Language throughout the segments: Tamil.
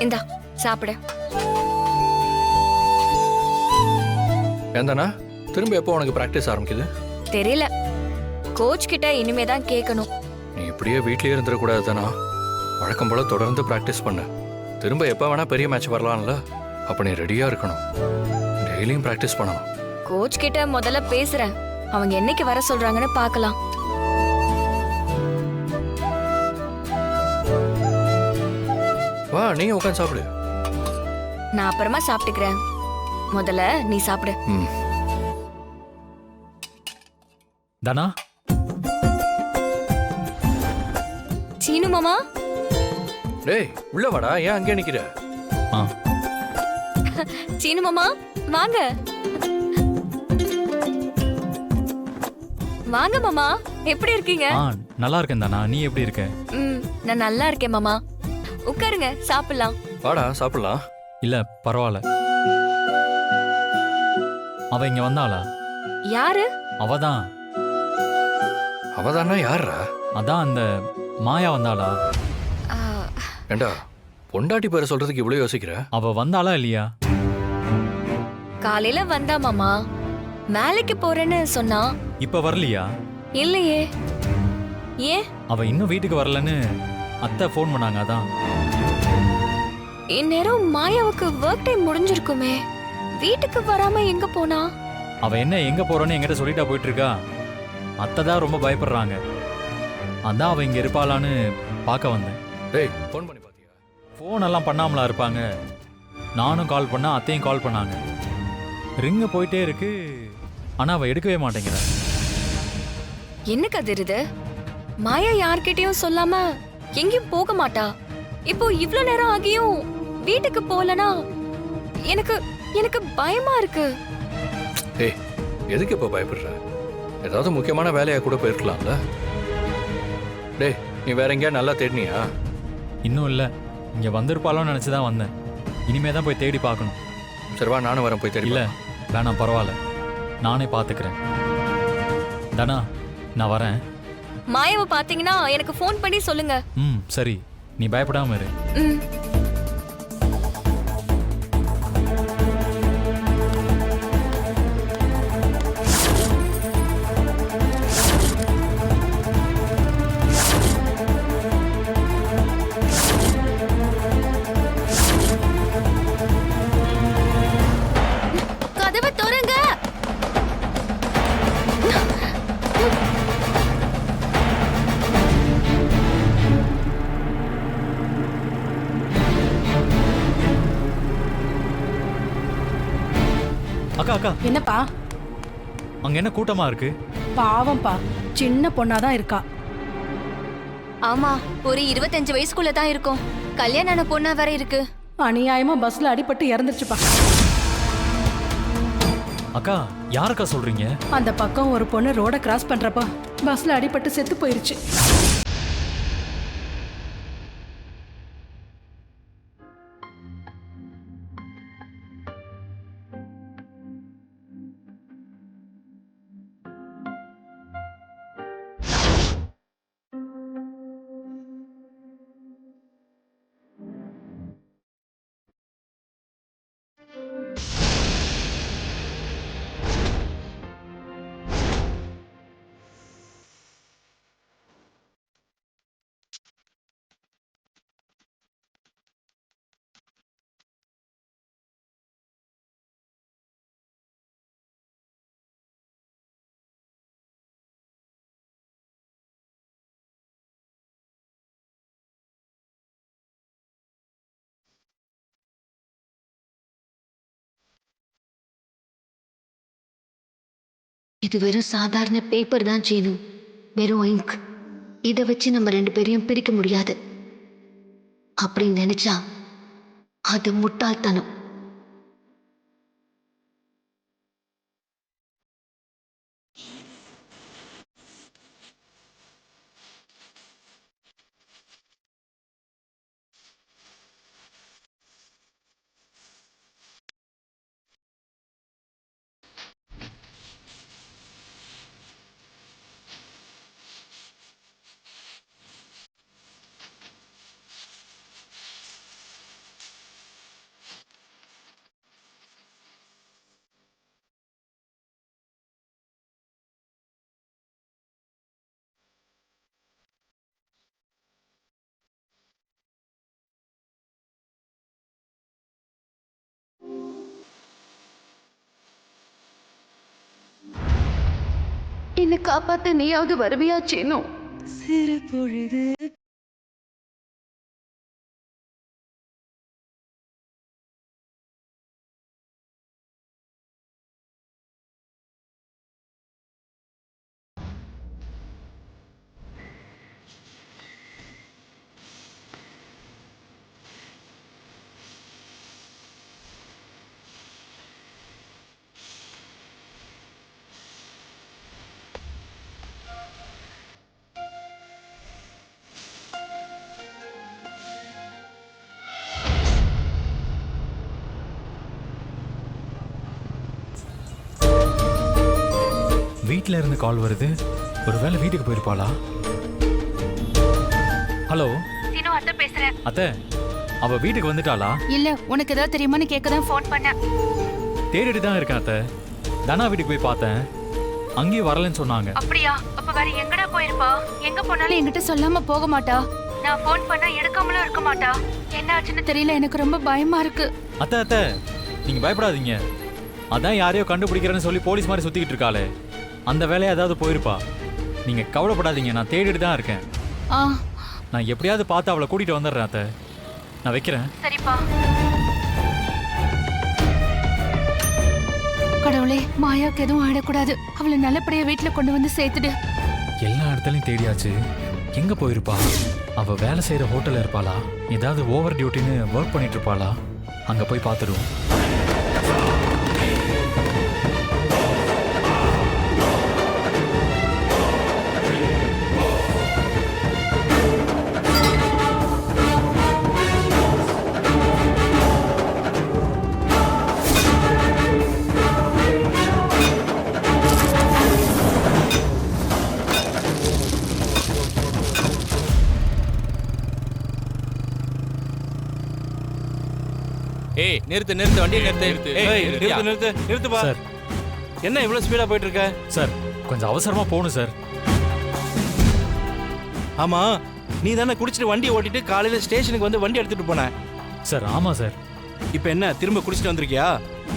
இந்தா சாப்பிடு. ஏந்தானா திரும்ப எப்போ உனக்கு பிராக்டிஸ் ஆரம்பிக்குது? தெரியல, கோச் கிட்ட இனிமே தான் கேட்கணும். நீ இப்படியே வீட்லயே இருந்துடக்கூடாது தானா. வழக்கம் போல தொடர்ந்து பிராக்டிஸ் பண்ணு. திரும்ப எப்போ வேணா பெரிய மேட்ச் வரலாம்ல. அப்போ நீ ரெடியா இருக்கணும். டெய்லியும் பிராக்டிஸ் பண்ணணும். கோச் கிட்ட முதல்ல பேசுறேன். அவங்க என்னைக்கு வர சொல்றாங்கன்னு பார்க்கலாம். வா, நீ உட்காந்து சாப்பிடு. நான் அப்புறமா சாப்பிட்டுக்கிறேன். முதல்ல நீ சாப்பிடு. தானா, சீனு மாமா. டேய் உள்ள வாடா, ஏன் அங்கே நிக்கிற? சீனு மாமா வாங்க. வாங்க மாமா, எப்படி இருக்கீங்க? நல்லா இருக்கேன் தானா, நீ எப்படி இருக்க? நான் நல்லா இருக்கேன் மாமா. உட்காருங்க, சாப்பிடலாம். வாடா சாப்பிடலாம். இல்ல பரவாயில்ல. அவ இங்க வந்தாளா? யாரு? அவதான். அவதானா யாரா? அதான் அந்த மாயா வந்தாளா? ஏண்டா பொண்டாட்டி பேரை சொல்றதுக்கு இவ்வளவு யோசிக்கிற? அவ வந்தாளா இல்லையா? காலையில வந்தா மாமா. மேலைக்கு போறேன்னு சொன்னா. இப்ப வரலையா? இல்லையே. ஏன்? அவ இன்னும் வீட்டுக்கு வரலன்னு அத்தை ஃபோன் பண்ணாங்க. அதான். இந்நேரம் மாயாவுக்கு ஒர்க் டைம் முடிஞ்சிருக்குமே. வீட்டுக்கு வராம எங்க போனா? அவ என்ன எங்க போறோன்னு என்கிட்ட சொல்லிட்டா போயிட்டு இருக்கா. அத்தை தான் ரொம்ப பயப்படுறாங்க. அதான் அவ இங்க இருப்பாளான்னு பார்க்க வந்தேன். டேய் ஃபோன் பண்ணி பாத்தியா? ஃபோன் எல்லாம் பண்ணாமலா இருப்பாங்க. நானும் கால் பண்ணா, அத்தையும் கால் பண்ணாங்க. ரிங்கு போயிட்டே இருக்கு, ஆனா அவ எடுக்கவே மாட்டேங்கிறா. என்ன கதிருது? மாயா யார்கிட்டயும் சொல்லாம எங்கேயும் போக மாட்டா. இப்போ இவ்ளோ நேரம் ஆகியும் வீட்டுக்கு போலனா எனக்கு எனக்கு பயமா இருக்கு. டேய் எதுக்கு இப்ப பயப்படுற? ஏதாவது முக்கியமான வேலையா கூட போயிருக்கலாம்ல. டேய் நீ வேற எங்கேயா நல்லா தேடினியா? இன்னும் இல்ல, இங்க வந்திருப்பாளோன்னு நினைச்சுதான் வந்தேன். இனிமே தான் போய் தேடி பார்க்கணும். சரிவா, நானும் வரேன் போய் தேடி. இல்ல வேணாம், பரவாயில்ல, நானே பார்த்துக்கிறேன். தானா, நான் வரேன். மாயாவை பாத்தீங்கன்னா எனக்கு ஃபோன் பண்ணி சொல்லுங்க. சரி, நீ பயப்படாம இரு. கதவை திறங்க. அக்கா அக்கா, என்னப்பா? அங்க என்ன கூட்டமா இருக்கு? பாவம்பா, சின்ன பொண்ணாதான் இருக்கா. ஆமா, ஒரு 25 வயசுக்குள்ள தான் இருக்கும். கல்யாண பொண்ணா வேற இருக்கு. அநியாயமா பஸ்ல அடிபட்டு இறந்துருச்சுப்பா. அக்கா, யாருக்கா சொல்றீங்க? அந்த பக்கம் ஒரு பொண்ணு ரோட கிராஸ் பண்றப்ப பஸ்ல அடிபட்டு செத்து போயிருச்சு. இது வெறும் சாதாரண பேப்பர் தான் சீனு, வெறும் இங்க். இதை வச்சு நம்ம 2 பேரையும் பிரிக்க முடியாது. அப்படி நினைச்சா அது முட்டாள்தனம். என்னை காப்பாத்த நீயாவது வருவியா சீனு? சிறு பொழுது வீட்டில் இருந்து கால் வருது. ஒருவேளை வீட்டுக்கு போயிருப்பாளா? ஹலோ சீனு, அத்தை பேசுறேன். அத்தை, அவ வீட்டுக்கு வந்துட்டாளா? இல்ல உனக்கு ஏதாவது தெரியுமான்னு கேட்க தான் ஃபோன் பண்ணேன். தேடிட்டு தான் இருக்கேன் அத்தை. தனா வீட்டுக்கு போய் பார்த்தேன், அங்கேயும் வரலன்னு சொன்னாங்க. அப்படியா? அப்ப வேற எங்கடா போயிருப்பா? எங்க போனாலும் என்கிட்ட சொல்லாம போக மாட்டா. நான் ஃபோன் பண்ணா எடுக்காமலும் இருக்க மாட்டா. என்ன ஆச்சுன்னு தெரியல, எனக்கு ரொம்ப பயமா இருக்கு. அத்தை அத்தை, நீங்க பயப்படாதீங்க. அதான் யாரையோ கண்டுபிடிக்கிறேன்னு சொல்லி போலீஸ் மாதிரி சுத்திக்கிட்டு இருக்காளே, அந்த வேலையை ஏதாவது போயிருப்பா. நீங்க கவலைப்படாதீங்க, நான் தேடிட்டு தான் இருக்கேன். ஆ, நான் எப்படியாவது பார்த்து அவளை கூட்டிட்டு வந்துடுறேன் அத்தை. நான் வைக்கிறேன். சரிப்பா. கடவுளே, மாயாவுக்கு எதுவும் ஆயிடக்கூடாது. அவளை நல்லபடியா வீட்டுல கொண்டு வந்து சேர்த்துடு. எல்லா இடத்துலயும் தேடியாச்சு, எங்க போயிருப்பா? அவ வேலை செய்யற ஹோட்டல்ல இருப்பாளா? ஏதாவது ஓவர் டியூட்டின்னு ஒர்க் பண்ணிட்டு இருப்பாளா? அங்க போய் பார்த்துடுவோம். ஏய் நிறுத்து நிறுத்து வண்டியை நிறுத்து. ஏய் நிறுத்து நிறுத்து நிறுத்துப்பா. சார் என்ன இவ்வளவு ஸ்பீடா போயிட்டு இருக்க? சார், கொஞ்சம் அவசரமா போகணும் சார். ஆமா, நீ தானே குடிச்சிட்டு வண்டியை ஓட்டிட்டு காலையில ஸ்டேஷனுக்கு வந்து வண்டி எடுத்துட்டு போன. சார் ஆமா சார். இப்போ என்ன திரும்ப குடிச்சிட்டு வந்திருக்கியா?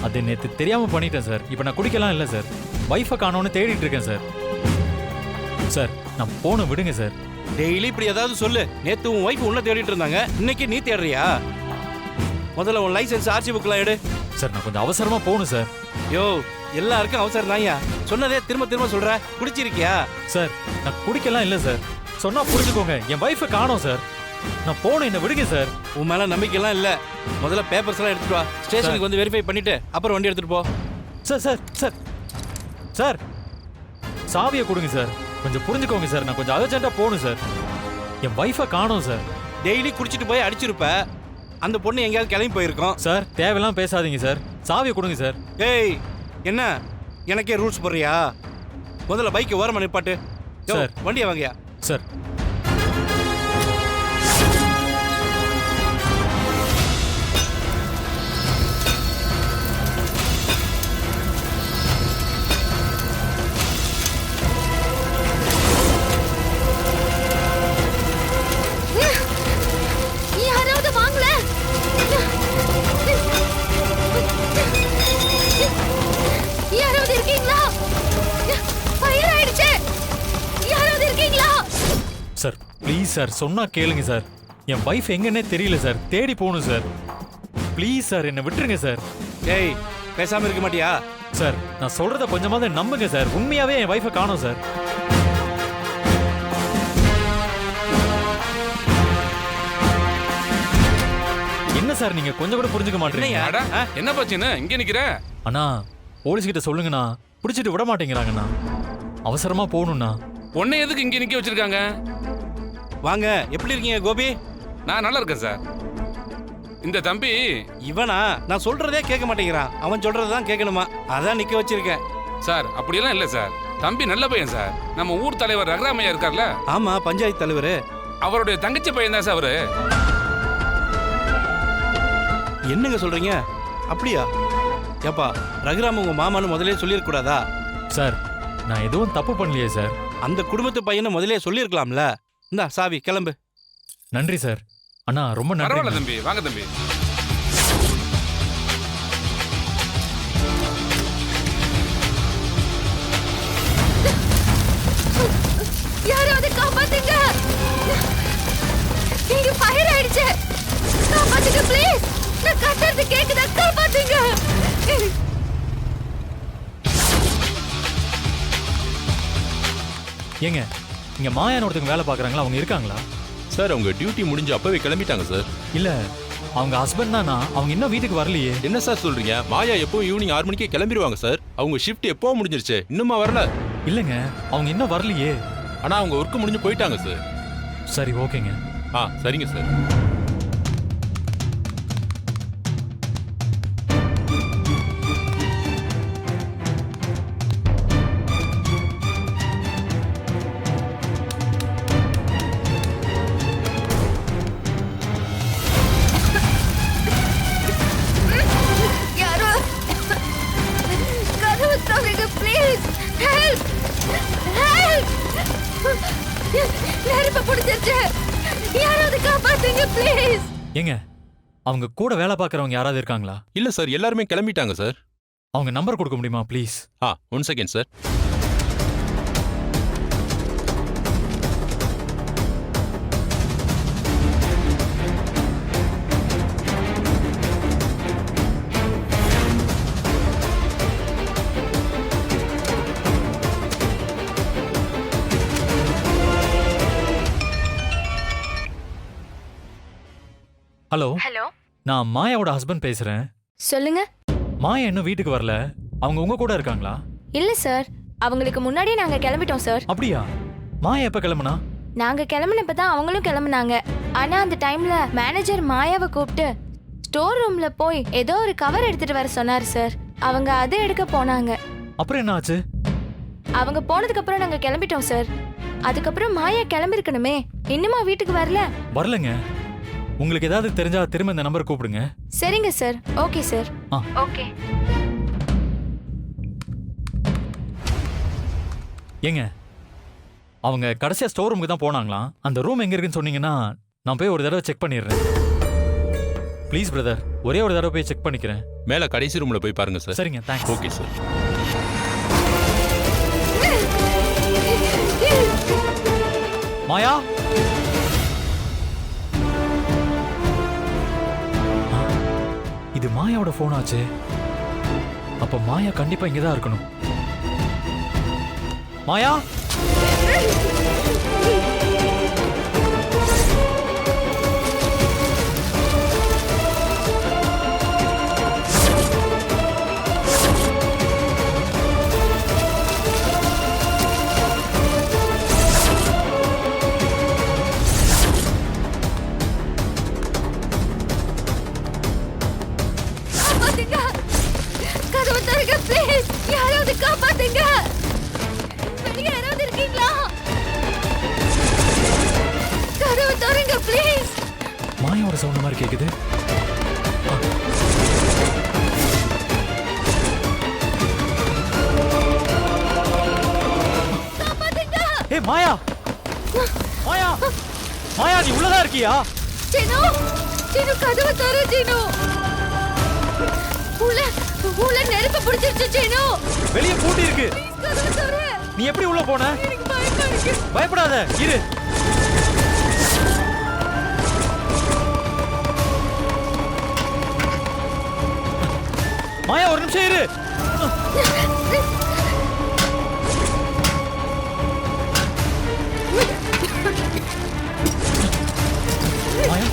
அது நேத்து தெரியாம பண்ணிட்டேன் சார். இப்போ நான் குடிக்கலாம் இல்லை சார். வைஃபை காணோன்னு தேடிட்டு இருக்கேன் சார். சார் நான் போன விடுங்க சார். டெய்லி இப்படி ஏதாவது சொல்லு. நேத்து உன் வைஃப் உன்ன தேடிட்டு இருந்தாங்க, இன்னைக்கு நீ தேடுறியா? முதல்ல உன் லைசென்ஸ் ஆர்சி புக்லாம் எடு. சார் நான் கொஞ்சம் அவசரமா போகணும் சார். யோ, எல்லாருக்கும் அவசரம் தான்யா. சொன்னதே திரும்ப திரும்ப சொல்ற. குடிச்சிருக்கியா? சார் நான் குடிக்கலாம் இல்லை சார். சொன்னா புரிஞ்சுக்கோங்க, என் வைஃபை காணோம் சார். நான் போன என்ன விடுங்க சார். உன் மேல நம்பிக்கைலாம் இல்ல. முதல்ல பேப்பர்ஸ் எல்லாம் எடுத்துட்டு வா. ஸ்டேஷனுக்கு வந்து வெரிஃபை பண்ணிட்டு அப்புறம் வண்டி எடுத்துட்டு போ. சார் சார் சார் சார், சாவியை கொடுங்க சார். கொஞ்சம் புரிஞ்சுக்கோங்க சார். நான் கொஞ்சம் அர்ஜென்ட்டா போகணும் சார். என் வைஃபை காணோம் சார். டெய்லி குடிச்சிட்டு போய் அடிச்சிருப்ப. அந்த பொண்ணு எங்கேயாவது கிளம்பி போயிருக்கோம். சார் தேவையெல்லாம் பேசாதீங்க சார். சாவியை கொடுங்க சார். ஏய், என்ன எனக்கே ரூல்ஸ் போடுறியா? முதல்ல பைக்கை ஓரமா நிப்பாட்டு. சார். வண்டியை வாங்கயா. சார் யாராவது வாங்கல. யாராவது இருக்கீங்களா? ஃபயர் ஆயிடுச்சு. யாராவது இருக்கீங்களா? சார் ப்ளீஸ் சார், சொன்னா கேளுங்க சார். என் வைஃப் எங்கன்னே தெரியல சார். தேடி போகணும் சார். ப்ளீஸ் சார், என்னை விட்டுருங்க சார். ஏய், பேசாம இருக்க மாட்டியா? சார் நான் சொல்றத கொஞ்சமாவது நம்புங்க சார். உண்மையாவே என் வைஃபை காணோம் சார். என்ன சார் நீங்க கொஞ்சம் கூட புரிஞ்சுக்க மாட்டீங்க? என்னய்யா? ஆ? என்ன பிரச்சனை இங்க நிக்கிற? அண்ணா போலீஸ் கிட்ட சொல்லுங்கண்ணா. பிடிச்சிட்டு விட மாட்டேங்கிறாங்கண்ணா. அவசரமா போகணும்ண்ணா. உன்னை எதுக்கு இங்க நிக்க வச்சிருக்காங்க? வாங்க, எப்படி இருக்கீங்க கோபி? நான் நல்லா இருக்கேன் சார். இந்த தம்பி இவனா? நான் சொல்றதே கேட்க மாட்டேங்கிறான். அவன் சொல்றதுதான் கேட்கணுமா? அதான் நிக்க வச்சிருக்கேன். சார் அப்படியெல்லாம் இல்ல சார். தம்பி நல்ல பையன் சார். நம்ம ஊர் தலைவர் ரகுராமையா இருக்கார்ல, ஆமா, பஞ்சாயத்து தலைவர். அவருடைய தங்கச்சி பையன் தான் சார் அவரு. என்னங்க சொல்றீங்க? அப்படியா? ஏப்பா, ரகுராம் உங்க மாமான்னு முதலே சொல்லிருக்க கூடாதா? சார் நான் எதுவும் தப்பு பண்ணலையே சார். அந்த குடும்பத்து பையனை முதலே சொல்லிருக்கலாம்ல. இந்தா சாவி, கிளம்பு. நன்றி சார். அண்ணா ரொம்ப பரவாயில்ல நன்றி. தம்பி, வாங்க தம்பி. காப்பாத்துங்க. இங்க ஃபயர் ஆயிடுச்சு. காப்பாத்துங்க ப்ளீஸ். நான் கத்துறது கேக்குதா? காப்பாத்துங்க. ஏங்க இங்க மாயான்னு ஒருத்தங்க வேலை பார்க்குறாங்களா, அவங்க இருக்காங்களா? சார் அவங்க டியூட்டி முடிஞ்சு அப்பவே கிளம்பிட்டாங்க சார். இல்ல அவங்க ஹஸ்பண்ட் தானா? அவங்க இன்னும் வீட்டுக்கு வரலையே. என்ன சார் சொல்றீங்க? மாயா எப்போ ஈவினிங் 6 மணிக்கே கிளம்பிடுவாங்க சார். அவங்க ஷிஃப்ட் எப்போ முடிஞ்சிருச்சு, இன்னுமா வரல? இல்லைங்க அவங்க இன்னும் வரலையே. ஆனா அவங்க ஒர்க் முடிஞ்சு போயிட்டாங்க சார். சரி ஓகேங்க. சரிங்க சார். யாரோ கதவு திறங்க ப்ளீஸ். Help help. நெருப்பு பிடிச்சிருச்சு. யாராவது காப்பாத்துங்க ப்ளீஸ். ஏங்க அவங்க கூட வேலை பார்க்குறவங்க யாராவது இருக்காங்களா? இல்ல சார், எல்லாருமே கிளம்பிட்டாங்க சார். அவங்க நம்பர் கொடுக்க முடியுமா please? 1 second sir. Hello hello, நான் மாயாவோட ஹஸ்பண்ட் பேசுறேன். சொல்லுங்க. மாயா இன்னும் வீட்டுக்கு வரல. அவங்க உங்க கூட இருக்காங்களா? இல்ல சார், அவங்களுக்கு முன்னாடியே நாங்க கிளம்பிட்டோம் சார். அப்படியா? மாயா எப்ப கிளம்புனா? நாங்க கிளம்பினப்ப தான் அவங்களும் கிளம்புனாங்க. ஆனா அந்த டைம்ல மேனேஜர் மாயாவை கூப்பிட்டு ஸ்டோர் ரூம்ல போய் ஏதோ ஒரு கவர் எடுத்துட்டு வர சொன்னாரு சார். அவங்க அதை எடுக்க போனாங்க. அப்புறம் என்ன ஆச்சு? அவங்க போனதுக்கு அப்புறம் நாங்க கிளம்பிட்டோம் சார். அதுக்கப்புறம் மாயா கிளம்பிருக்கணுமே, இன்னுமா வீட்டுக்கு வரல? வரலங்க. உங்களுக்கு ஏதாவது தெரிஞ்சா திரும்ப இந்த நம்பர் கூப்பிடுங்க. சரிங்க சார். Okay sir. ஓகே. ஏங்க அவங்க கடைசியா ஸ்டோர் ரூமுக்கு தான் போனாங்களாம். அந்த ரூம் எங்க இருக்குன்னு சொன்னீங்கன்னா நான் போய் ஒரு தடவை செக் பண்ணிடுறேன். ப்ளீஸ் பிரதர், ஒரே ஒரு தடவை போய் செக் பண்ணிக்கிறேன். மேல கடைசி ரூம்ல போய் பாருங்க சார். சரிங்க, தேங்க்ஸ். Okay sir. மாயா, இது மாயாவோட போன் ஆச்சு. அப்ப மாயா கண்டிப்பா இங்கதான் இருக்கணும். மாயா, காப்பாத்துங்க. கதவு திறங்க ப்ளீஸ். யாராவது காப்பாத்துங்க. வெளியே யாராவது இருக்கீங்களா? கதவு திறங்க ப்ளீஸ். மாயாவோட சவுண்ட் மாதிரி கேக்குது. காப்பாத்துங்க. ஏய் மாயா, மாயா, மாயா நீ உள்ளதா இருக்கியா? ஜீனு, ஜீனு கதவு திற ஜீனு. உள்ள உள்ள நெருப்பு பிடிச்சிருச்சு ஜீனு. வெளியே பூட்டி இருக்கு. கதவு திற. நீ எப்படி உள்ள போன? எனக்கு பயமா இருக்கு. பயப்படாத, இரு. மாயா ஒரு நிமிஷம் இரு. மாயா,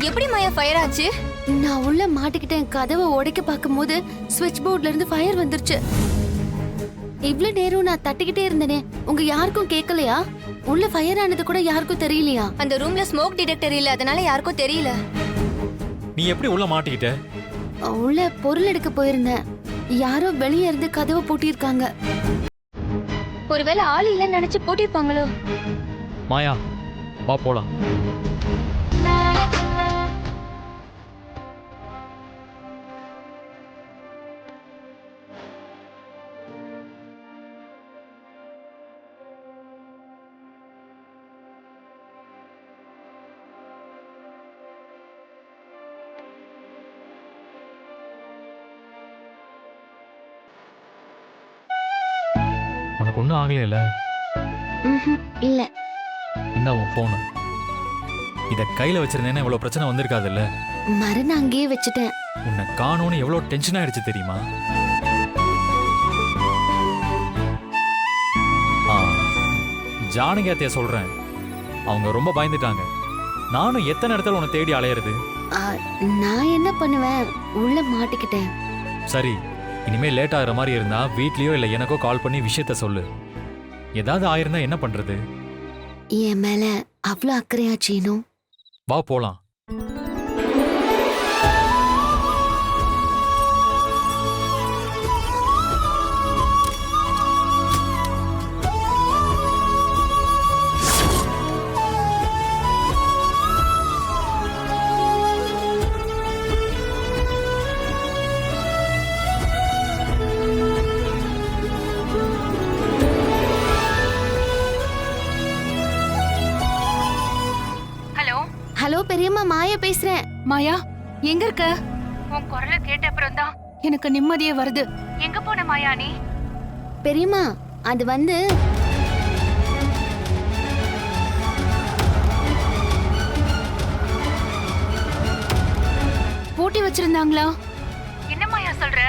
எப்படி மாயா ஃபயர் ஆச்சு? நான் உள்ள மாட்டிக்கிட்டேன். கதவை உடைக்க பார்க்கும்போது ஸ்விட்ச் போர்ட்ல இருந்து ஃபயர் வந்துருச்சு. இவ்ளோ நேரம் நான் தட்டிக்கிட்டே இருந்தேனே, உங்க யாருக்கும் கேட்கலையா? உள்ள ஃபயர் ஆனது கூட யாருக்கும் தெரியலையா? அந்த ரூம்ல ஸ்மோக் டிடெக்டர் இல்ல, அதனால யாருக்கும் தெரியல. நீ எப்படி உள்ள மாட்டிக்கிட்ட? உள்ள பொருள் எடுக்க போயிருந்தேன். யாரோ வெளியே இருந்து கதவை பூட்டியிருக்காங்க. ஒருவேளை ஆள் இல்லைன்னு நினைச்சு போட்டிருப்பாங்களோ? மாயா வா போலாம். உனக்கு ஒன்றும் ஆகலையில? இல்ல. இந்த உன் ஃபோனு. இதை கையில் வச்சிருந்தேன்னா இவ்வளோ பிரச்சனை வந்திருக்காதுல்ல? மரண அங்கேயே வச்சுட்டேன். உன்னை காணோன்னு எவ்வளோ டென்ஷன் ஆயிடுச்சு தெரியுமா? ஜானகி அத்தைய சொல்றேன், அவங்க ரொம்ப பயந்துட்டாங்க. நானும் எத்தனை இடத்துல உன்னை தேடி அலையிறது. நான் என்ன பண்ணுவேன், உள்ள மாட்டிக்கிட்டேன். சரி, இனிமே லேட் ஆகிற மாதிரி இருந்தா வீட்லயோ இல்லை எனக்கோ கால் பண்ணி விஷயத்த சொல்லு. ஏதாவது ஆயிருந்தா என்ன பண்றது? என் மேல அவ்வளோ அக்கறையா சீனு? வா போலாம். ஹலோ பெரியம்மா, மாயா பேசுறேன். மாயா எங்க இருக்க? உன் குரலை கேட்ட அப்புறம் தான் எனக்கு நிம்மதியே வருது. எங்க போன மாயா நீ? பெரியம்மா, அது வந்து பூட்டி வச்சிருந்தாங்களா? என்ன மாயா சொல்ற?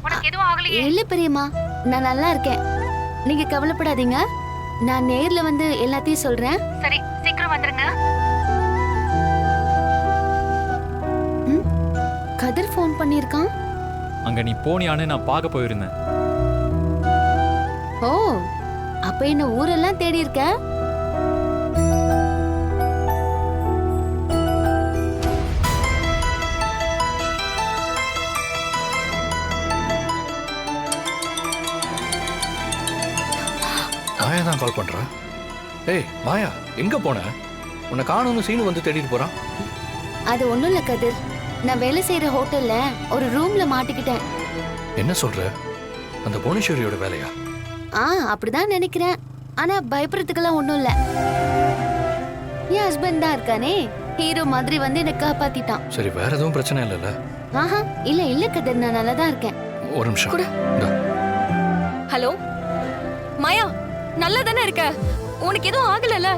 உனக்கு எதுவும் ஆகலையே? இல்ல பெரியம்மா, நான் நல்லா இருக்கேன். நீங்க கவலைப்படாதீங்க. நான் நேர்ல வந்து எல்லாத்தையும் சொல்றேன். சரி, சீக்கிரம் வந்துருங்க. கதிர் ஃபோன் பண்ணிருக்கான். அங்க நீ போனியான்னு நான் பார்க்க போயிருந்தேன். ஓ, அப்ப என்ன ஊரெல்லாம் தேடி இருக்க? மாயா தான் கால் பண்றா. ஏய் மாயா, எங்க போன? உன்னை காணோன்னு சீனு வந்து தேடிட்டு போறான். அது ஒண்ணும் இல்ல கதிர், நான் வேலை செய்யற ஹோட்டல்ல ஒரு ரூம்ல மாட்டிக்கிட்டேன். என்ன சொல்ற? அந்த புவனேஸ்வரியோட வேலையா? அப்படிதான் நினைக்கிறேன். ஆனா பயப்படுறதுக்கெல்லாம் ஒண்ணும் இல்ல. என் ஹஸ்பண்ட் தான் இருக்கானே, ஹீரோ மாதிரி வந்து என்ன காப்பாத்திட்டான். சரி, வேற எதுவும் பிரச்சனை இல்லைல்ல? ஆஹா, இல்ல கதிர், நான் நல்லா தான் இருக்கேன். ஒரு நிமிஷம். இந்தா. ஹலோ மாயா, நல்லா தானே இருக்க? உனக்கு எதுவும் ஆகலல?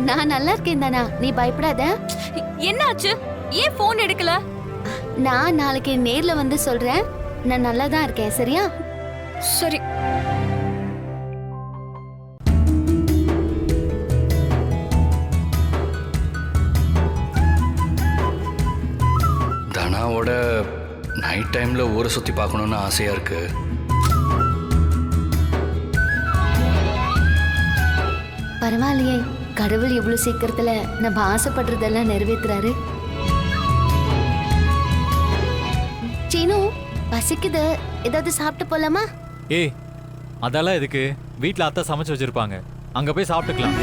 நான் நல்லா இருக்கேன் தானா, நீ பயப்படாத. என்னாச்சு? ஏன் போன் எடுக்கல? நான் நாளைக்கு நேர்ல வந்து சொல்றேன். நான் நல்லா தான் இருக்கேன், சரியா? சரி. தனாவோட நைட் டைம்ல ஊரை சுத்தி பார்க்கணும்னு ஆசையா இருக்கு. பரவாயில்லையே, கடவுள் எவ்வளவு சீக்கிரத்துல நம்ம ஆசைப்படுறதெல்லாம் நிறைவேற்றுறாரு. சீனு, பசிக்குது, ஏதாவது சாப்பிட்டு போலாமா? ஏய், அதெல்லாம் எதுக்கு? வீட்ல அத்தை சமைச்சு வச்சிருப்பாங்க, அங்க போய் சாப்பிட்டுக்கலாம்.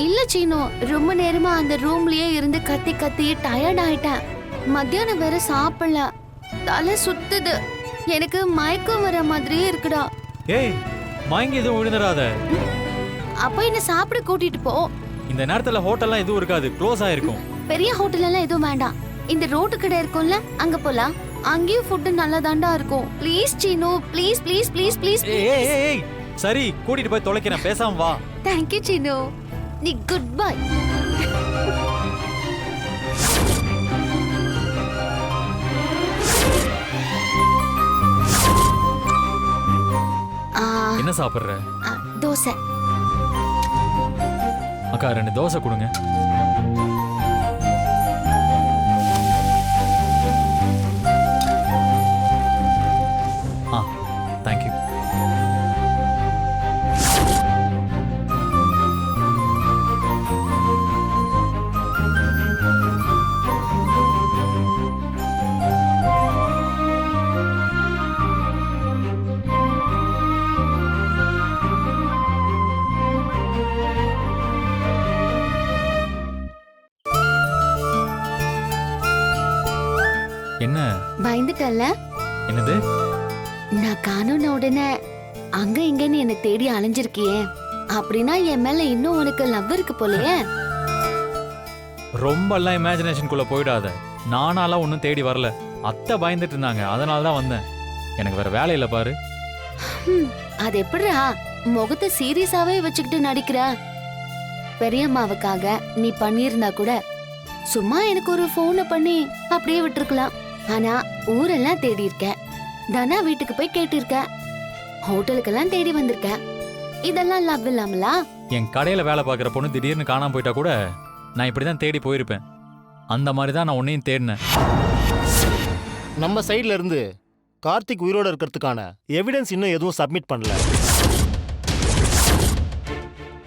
இல்ல சீனு, ரொம்ப நேரமா அந்த ரூம்லயே இருந்து கத்தி கத்தி டயர்ட் ஆயிட்டேன். மத்தியானம் வேற சாப்பிடல, தலை சுத்துது, எனக்கு மயக்கம் வர மாதிரியே இருக்குடா. ஏய், மயங்கி எதுவும் விழுந்துடாத. அப்ப என்ன சாப்பிட கூட்டிட்டு போ. இந்த நேரத்துல ஹோட்டல்லாம் எதுவும் இருக்காது, க்ளோஸ் ஆயிருக்கும். பெரிய ஹோட்டல் எல்லாம் எதுவும் வேண்டாம், இந்த ரோட்டு கடை இருக்கும்ல, அங்க போலாம். அங்கேயும் ஃபுட் நல்லா தாண்டா இருக்கும். Please Seenu, please please please please. ஏய், சரி, கூட்டிட்டு போய் தொலைக்கிறேன், பேசாம வா. தேங்க்யூ சீனு, நீ குட் பை. என்ன சாப்பிடுற? தோசை. அக்கா 2 தோசை கொடுங்க. மாட்டல்ல? என்னது? நான் காணுன உடனே அங்க இங்கன்னு என்ன தேடி அலைஞ்சிருக்கியே, அப்படின்னா என் மேல இன்னும் உனக்கு லவ் இருக்கு போலயே. ரொம்பலாம் இமேஜினேஷனுக்குள்ள போயிடாத. நானாலாம் ஒன்றும் தேடி வரல. அத்தை பயந்துட்டு இருந்தாங்க, அதனால தான் வந்தேன். எனக்கு வேற வேலை இல்லை பாரு. அது எப்படிடா முகத்தை சீரியஸாவே வச்சுக்கிட்டு நடிக்கிற? பெரியம்மாவுக்காக நீ பண்ணியிருந்தா கூட சும்மா எனக்கு ஒரு போனை பண்ணி அப்படியே விட்டுருக்கலாம். ஆனா ஊரெல்லாம் தேடி இருக்க, தனா வீட்டுக்கு போய் கேட்டிருக்க, ஹோட்டலுக்கெல்லாம் தேடி வந்திருக்க. இதெல்லாம் லவ் இல்லாமலா? என் கடையில் வேலை பார்க்குற பொண்ணு திடீர்னு காணாம போயிட்டா கூட நான் இப்படி தான் தேடி போயிருப்பேன். அந்த மாதிரி தான் நான் உன்னையும் தேடினேன். நம்ம சைடுல இருந்து கார்த்திக் உயிரோட இருக்கிறதுக்கான எவிடன்ஸ் இன்னும் எதுவும் சப்மிட் பண்ணல.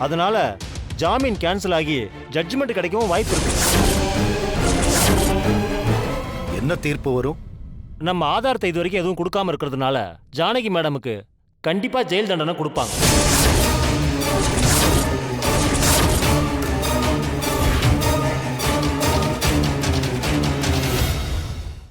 அதனால ஜாமீன் கேன்சல் ஆகி ஜட்ஜ்மெண்ட் கிடைக்கவும் வாய்ப்பு இருக்கு. என்ன தீர்ப்பு வரும்? நம்ம ஆதாரத்தை இது வரைக்கும் எதுவும் கொடுக்காம இருக்கிறதுனால ஜானகி மேடமுக்கு கண்டிப்பா ஜெயில் தண்டனை கொடுப்பாங்க.